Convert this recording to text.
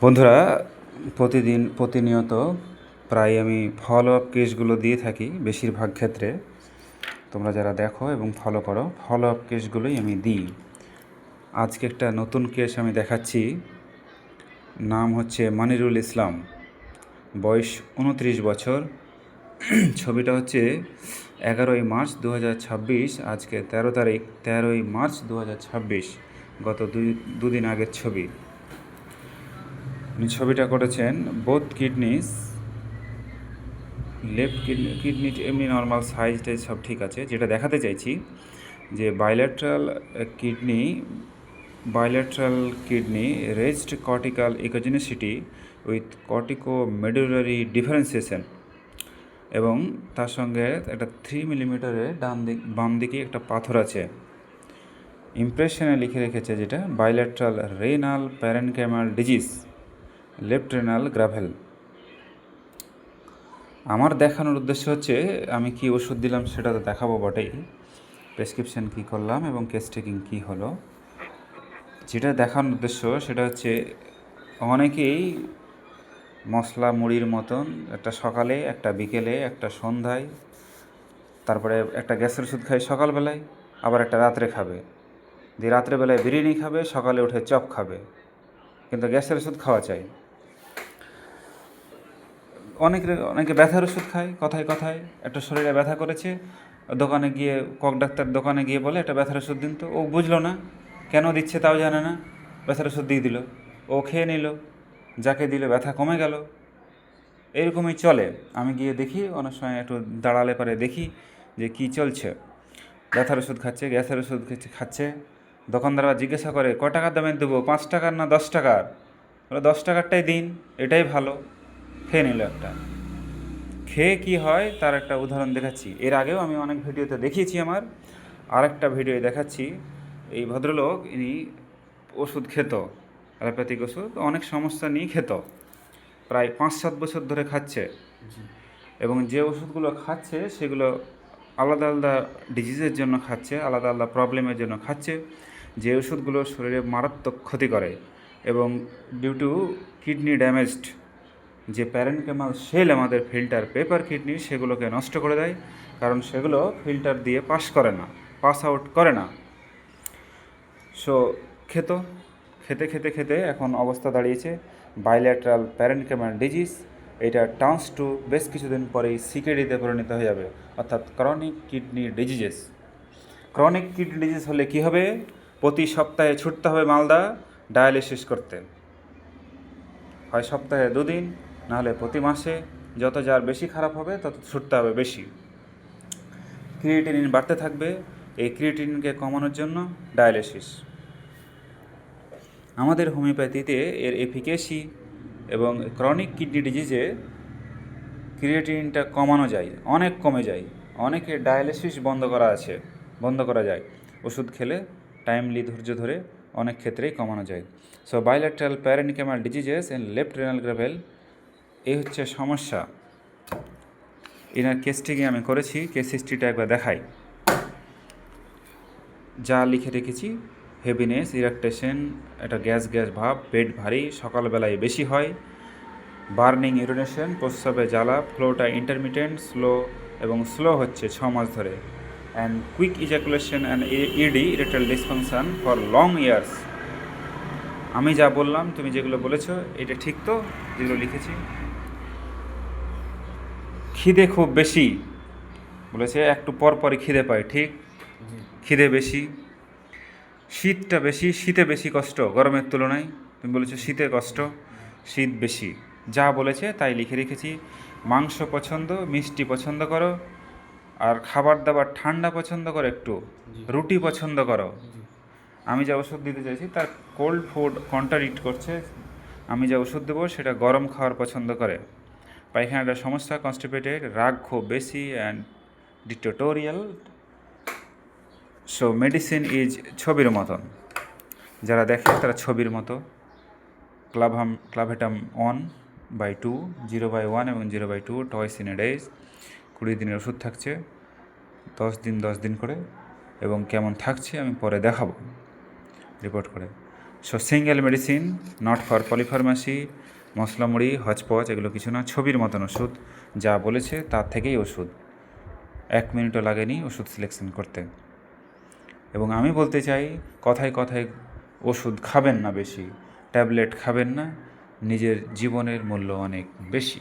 বন্ধুরা, প্রতিনিয়ত প্রায় আমি ফলো আপ কেসগুলো দিয়ে থাকি। বেশিরভাগ ক্ষেত্রে তোমরা যারা দেখো এবং ফলো করো, ফলো আপ কেসগুলোই আমি দিই। আজকে একটা নতুন কেস আমি দেখাচ্ছি। নাম হচ্ছে মনিরুল ইসলাম, বয়স 29 বছর। ছবিটা হচ্ছে 11ই মার্চ 2026। আজকে 13 তারিখ, 13ই মার্চ 2026, গত দুদিন আগের ছবি। উনি ছবিটা করেছেন বোথ কিডনিস, লেফট কিডনি এমনি নর্মাল সাইজ টাইজ সব ঠিক আছে। যেটা দেখাতে চাইছি যে bilateral kidney raised cortical echogenicity with cortico medullary differentiation, এবং তার সঙ্গে একটা 3 মিলিমিটারের বাম দিকে একটা পাথর আছে। ইমপ্রেশনে লিখে রেখেছে যেটা bilateral renal parenchymal disease, left renal gravel. আমার দেখানোর উদ্দেশ্য হচ্ছে আমি কি ওষুধ দিলাম সেটা তো দেখাবো বটেই, প্রেসক্রিপশান কী করলাম এবং কেস টেকিং কী হলো। যেটা দেখানোর উদ্দেশ্য সেটা হচ্ছে অনেকেই মশলা মুড়ির মতন একটা সকালে, একটা বিকেলে, একটা সন্ধ্যায়, তারপরে একটা গ্যাসের ওষুধ খায় সকালবেলায়, আবার একটা রাত্রে খাবে। দিয়ে রাত্রেবেলায় বিরিয়ানি খাবে, সকালে উঠে চপ খাবে, কিন্তু গ্যাসের ওষুধ খাওয়া চাই। অনেকে ব্যথার ওষুধ খায় কথায় কথায়। একটা শরীরে ব্যথা করেছে, দোকানে গিয়ে ডাক্তার দোকানে গিয়ে বলে একটা ব্যথার ওষুধ দিন, তো ও বুঝলো না কেন দিচ্ছে, তাও জানে না, ব্যথার ওষুধ দিয়ে দিল, ও খেয়ে নিল, যাকে দিলে ব্যথা কমে গেল। এরকমই চলে। আমি গিয়ে দেখি, অনেক সময় একটু দাঁড়ালে পারে দেখি যে কী চলছে। ব্যথার ওষুধ খাচ্ছে, গ্যাসের ওষুধ খাচ্ছে। দোকানদাররা জিজ্ঞাসা করে ক টাকার দামে দেবো, 5 টাকার না 10 টাকার? বলে 10 টাকারটাই দিন, এটাই ভালো। খেয়ে নিল একটা। খেয়ে কি হয় তার একটা উদাহরণ দেখাচ্ছি। এর আগেও আমি অনেক ভিডিওতে দেখিয়েছি। আমার আরেকটা ভিডিও দেখাচ্ছি। এই ভদ্রলোক ইনি ওষুধ খেত, অ্যালোপ্যাথিক ওষুধ অনেক সমস্যা নিয়ে খেত, প্রায় 5-7 বছর ধরে খাচ্ছে। এবং যে ওষুধগুলো খাচ্ছে সেগুলো আলাদা আলাদা ডিজিজের জন্য খাচ্ছে, আলাদা আলাদা প্রবলেমের জন্য খাচ্ছে। যে ওষুধগুলো শরীরে মারাত্মক ক্ষতি করে এবং ডিউ টু কিডনি ড্যামেজড, যে প্যারেনকাইমাল সেল আমাদের ফিল্টার পেপার কিডনি, সেগুলোকে নষ্ট করে দেয়, কারণ সেগুলো ফিল্টার দিয়ে পাস আউট করে না। সো খেতে খেতে খেতে এখন অবস্থা দাঁড়িয়েছে বাইল্যাট্রাল প্যারেনকাইমাল ডিজিজ। এটা টার্নস টু বেশ কিছুদিন পরেই সিকেডিতে পরিণত হয়ে যাবে, অর্থাৎ chronic kidney diseases. Chronic kidney disease হলে কী হবে? প্রতি সপ্তাহে ছুটতে হবে মালদা ডায়ালিসিস করতে, হয় সপ্তাহে 2 দিন, নাহলে প্রতি মাসে। যত যার বেশি খারাপ হবে তত ছুটতে হবে বেশি। ক্রিয়েটিনিন বাড়তে থাকবে, এই ক্রিয়েটিনিনকে কমানোর জন্য ডায়ালিসিস। আমাদের হোমিওপ্যাথিতে এর এফিকেসি এবং ক্রনিক কিডনি ডিজিজে ক্রিয়েটিনিনটা কমানো যায়, অনেক কমে যায়। অনেকে ডায়ালিসিস বন্ধ করা যায় ওষুধ খেলে, টাইমলি ধৈর্য ধরে অনেক ক্ষেত্রেই কমানো যায়। So bilateral parenchymal diseases and left renal gravel, এই হচ্ছে সমস্যা। এনার কেসটিকে আমি করেছি, কেস হিস্ট্রিটা একবার দেখাই। যা লিখে রেখেছি: হেভিনেস, ইরাকটেশন, একটা গ্যাস ভাব, পেট ভারী, সকালবেলায় বেশি হয়, বার্নিং ইউরিনেশন, প্রস্রাবে জ্বালা, ফ্লোটা ইন্টারমিটেন্ট, স্লো হচ্ছে 6 মাস ধরে, and quick ejaculation and ED, erectile dysfunction for long years. আমি যা বললাম, তুমি যেগুলো বলেছো, এটা ঠিক তো যেগুলো লিখেছি? খিদে খুব বেশি বলেছে, একটু পরপরই খিদে পায়, ঠিক? খিদে বেশি। শীতটা বেশি, শীতে বেশি কষ্ট গরমের তুলনায়। তুমি বলেছো শীতে কষ্ট, শীত বেশি। যা বলেছে তাই লিখে রেখেছি। মাংস পছন্দ, মিষ্টি পছন্দ করো, আর খাবার দাবার ঠান্ডা পছন্দ করো, একটু রুটি পছন্দ করো। আমি যা ওষুধ দিতে চাইছি তার কোল্ড ফুড কন্ট্রাডিক্ট করছে। আমি যা ওষুধ দেবো সেটা গরম খাওয়ার পছন্দ করে। পায়খানাটা সমস্যা, কনস্টিপেটেড, রাগ খুব বেশি and dictatorial. So medicine is ছবির মতন, যারা দেখে তারা ছবির মতো। ক্লাভেটাম 1/2, 0/1 এবং 0/2 টয়েস ইন এ ডেজ। 20 দিনের ওষুধ থাকছে, 10 দিন করে, এবং কেমন থাকছে আমি পরে দেখাবো রিপোর্ট করে। So single medicine, not for polypharmacy, মশলা মুড়ি হচপচ এগুলো কিছু না, ছবির মতন ওষুধ, যা বলেছে তার থেকেই ওষুধ। 1 মিনিটও লাগেনি ওষুধ সিলেকশন করতে। এবং আমি বলতে চাই, কথায় কথায় ওষুধ খাবেন না বেশি, ট্যাবলেট খাবেন না, নিজের জীবনের মূল্য অনেক বেশি।